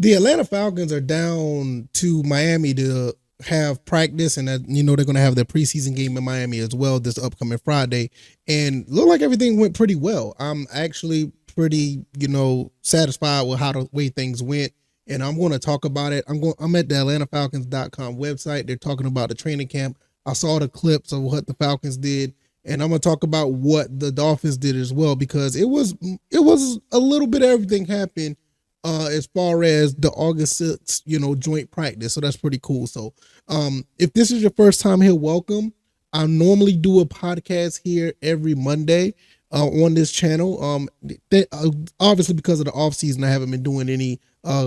The Atlanta Falcons are down to Miami to have practice, and they're going to have their preseason game in Miami as well this upcoming Friday. And look like everything went pretty well. I'm actually pretty satisfied with how the way things went, and I'm going to talk about it. I'm at the AtlantaFalcons.com website. They're talking about the training camp. I saw the clips of what the Falcons did, and I'm going to talk about what the Dolphins did as well, because it was a little bit of everything happened as far as the August 6th, joint practice. So that's pretty cool. So if this is your first time here, welcome. I normally do a podcast here every Monday on this channel. Obviously, because of the off season, I haven't been doing any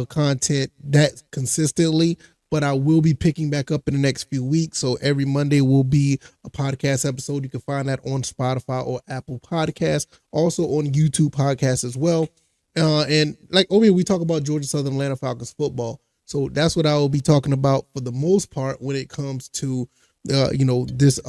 content that consistently, but I will be picking back up in the next few weeks. So every Monday will be a podcast episode. You can find that on Spotify or Apple Podcasts, also on YouTube Podcasts as well. And like over here, we talk about Georgia Southern Atlanta Falcons football. So that's what I will be talking about for the most part when it comes to, this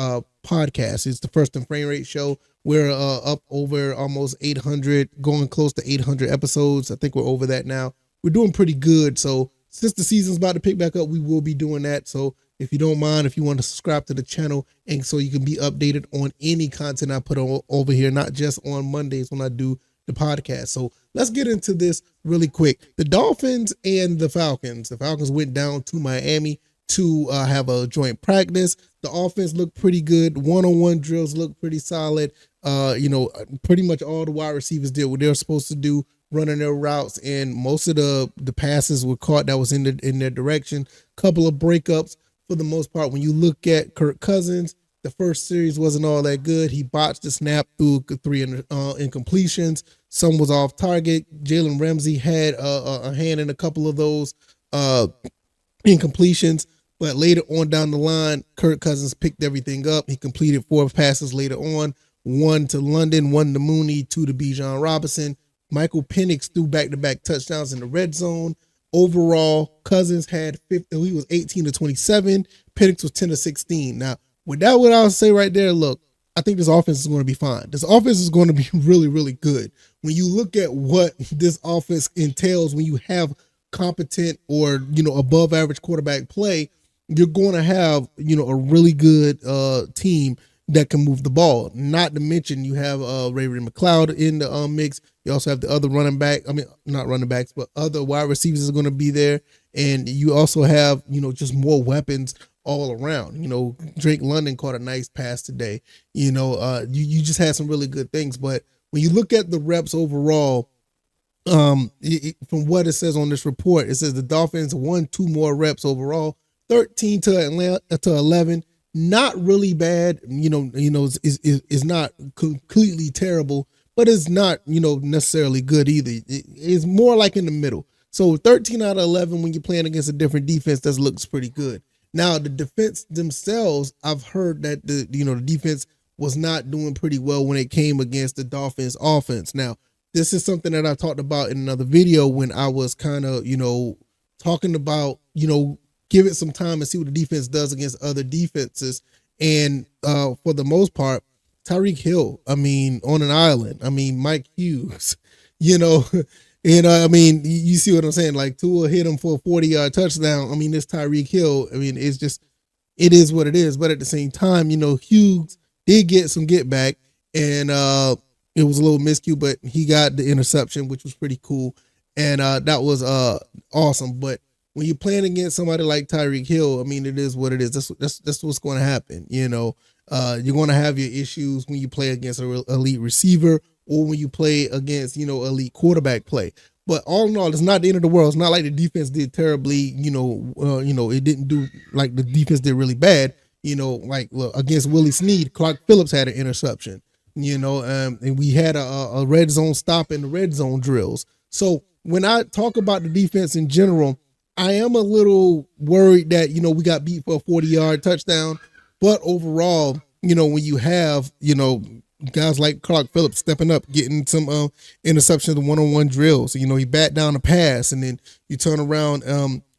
podcast. It's the First and Frame Rate show. We're up over almost 800, going close to 800 episodes. I think we're over that now. We're doing pretty good. So since the season's about to pick back up, we will be doing that. So if you don't mind, if you want to subscribe to the channel, and so you can be updated on any content I put on over here, not just on Mondays when I do the podcast. So let's get into this really quick. The Dolphins and the Falcons. The Falcons went down to Miami to have a joint practice. The offense looked pretty good. One-on-one drills looked pretty solid. Pretty much all the wide receivers did what they were supposed to do, running their routes, and most of the passes were caught that was in their direction. Couple of breakups for the most part. When you look at Kirk Cousins, the first series wasn't all that good. He botched the snap through 3 incompletions. Some was off target. Jalen Ramsey had a hand in a couple of those incompletions. But later on down the line, Kirk Cousins picked everything up. He completed 4 passes later on. 1 to London, 1 to Mooney, 2 to Bijan Robinson. Michael Penix threw back-to-back touchdowns in the red zone. Overall, Cousins had 50, he was 18 to 27. Penix was 10 to 16. Now, with that, what I'll say right there, look, I think this offense is going to be fine. This offense is going to be really, really good. When you look at what this offense entails, when you have competent or, above average quarterback play, you're going to have, a really good team that can move the ball. Not to mention you have Ray-Ray McCloud in the mix. You also have the other running back. I mean, not running backs, but other wide receivers are going to be there. And you also have, just more weapons all around. Drake London caught a nice pass today. You just had some really good things. But when you look at the reps overall, from what it says on this report, it says the Dolphins won 2 more reps overall, 13 to 11. Not really bad. Is not completely terrible, but it's not, necessarily good either. It's more like in the middle. So 13 out of 11 when you're playing against a different defense, that looks pretty good. Now, the defense themselves, I've heard that the defense was not doing pretty well when it came against the Dolphins offense. Now, this is something that I talked about in another video when I was kind of, talking about, give it some time and see what the defense does against other defenses. And for the most part, Tyreek Hill, on an island. Mike Hughes, you see what I'm saying? Like Tua hit him for a 40-yard touchdown. This Tyreek Hill, it's just, it is what it is. But at the same time, Hughes did get some get back, and it was a little miscue, but he got the interception, which was pretty cool. And that was awesome. But when you're playing against somebody like Tyreek Hill, it is what it is. That's what's going to happen. You're going to have your issues when you play against an elite receiver, or when you play against, elite quarterback play. But all in all, it's not the end of the world. It's not like the defense did terribly, it didn't do like the defense did really bad. Against Willie Snead, Clark Phillips had an interception, and we had a red zone stop in the red zone drills. So when I talk about the defense in general, I am a little worried that, we got beat for a 40-yard touchdown. But overall, when you have, guys like Clark Phillips stepping up, getting some interceptions and one-on-one drills. He bat down a pass, and then you turn around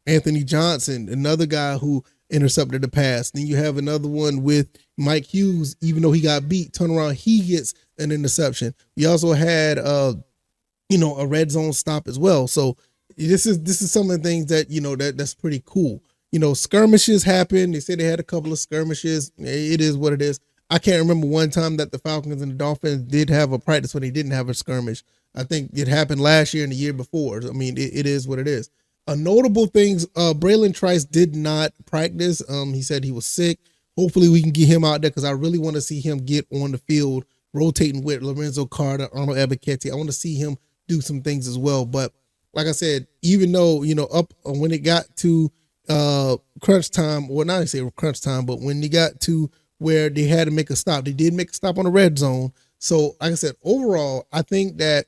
Anthony Johnson, another guy who intercepted the pass. Then you have another one with Mike Hughes, even though he got beat, turn around, he gets an interception. We also had, a red zone stop as well. So this is some of the things that that's pretty cool. Skirmishes happen. They say they had a couple of skirmishes. It is what it is. I can't remember one time that the Falcons and the Dolphins did have a practice when they didn't have a skirmish. I think it happened last year and the year before. I mean, it is what it is. A notable things, Braylon Trice did not practice. He said he was sick. Hopefully we can get him out there because I really want to see him get on the field, rotating with Lorenzo Carter, Arnold Ebiketie. I want to see him do some things as well. But like I said, even though, up when it got to crunch time, well, not to say crunch time, but when they got to where they had to make a stop, they did make a stop on the red zone. So like I said, overall, I think that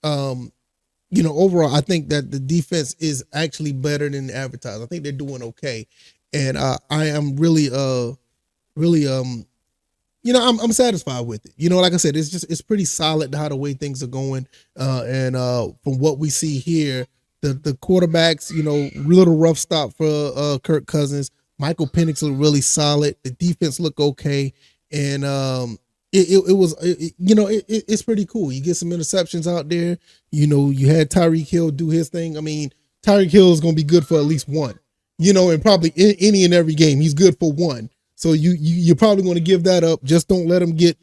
overall, I think that the defense is actually better than advertised. I think they're doing okay, and I am really, I'm satisfied with it. Like I said, it's pretty solid how the way things are going, and from what we see here, the quarterbacks, little rough stop for Kirk Cousins. Michael Penix looked really solid. The defense looked okay, and it's pretty cool. You get some interceptions out there. You had Tyreek Hill do his thing. I mean, Tyreek Hill is going to be good for at least one. And probably any and every game he's good for one. So you're probably going to give that up. Just don't let him get.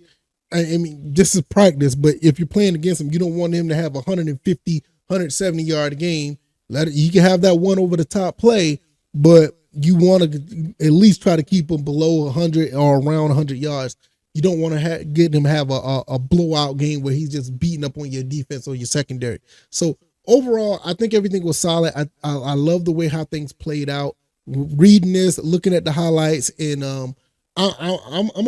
I mean, this is practice, but if you're playing against him, you don't want him to have 150, 170 yard game. You can have that one over the top play, but you want to at least try to keep him below 100 or around 100 yards. You don't want to get him have a blowout game where he's just beating up on your defense or your secondary. So overall, I think everything was solid. I love the way how things played out. Reading this, looking at the highlights, and I'm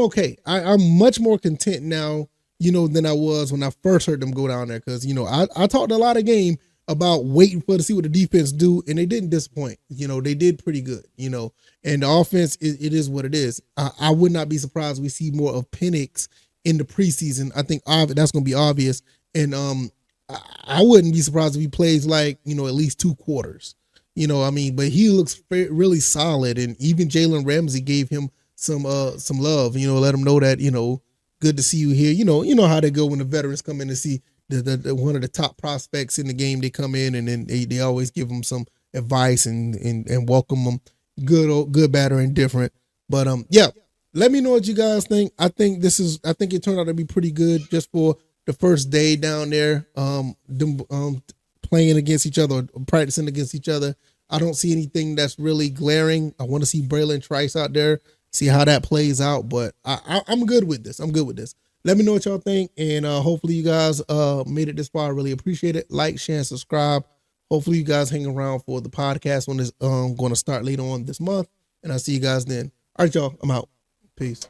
okay. I'm much more content now, than I was when I first heard them go down there. Because I talked a lot of game about waiting to see what the defense do, and they didn't disappoint. They did pretty good. And the offense, it is what it is. I would not be surprised we see more of Penix in the preseason. I think that's going to be obvious, and I wouldn't be surprised if he plays like at least 2 quarters. But he looks really solid, and even Jalen Ramsey gave him some love. Let him know that good to see you here. You know how they go when the veterans come in to see the one of the top prospects in the game. They come in and then they always give them some advice and welcome them, good, bad, or indifferent. But yeah, let me know what you guys think. I think it turned out to be pretty good just for the first day down there. Playing against each other, or practicing against each other. I don't see anything that's really glaring. I want to see Braylon Trice out there, see how that plays out. But I'm good with this. Let me know what y'all think, and hopefully you guys made it this far. I really appreciate it. Like, share, and subscribe. Hopefully you guys hang around for the podcast when it's going to start later on this month, and I'll see you guys then. All right, y'all. I'm out. Peace.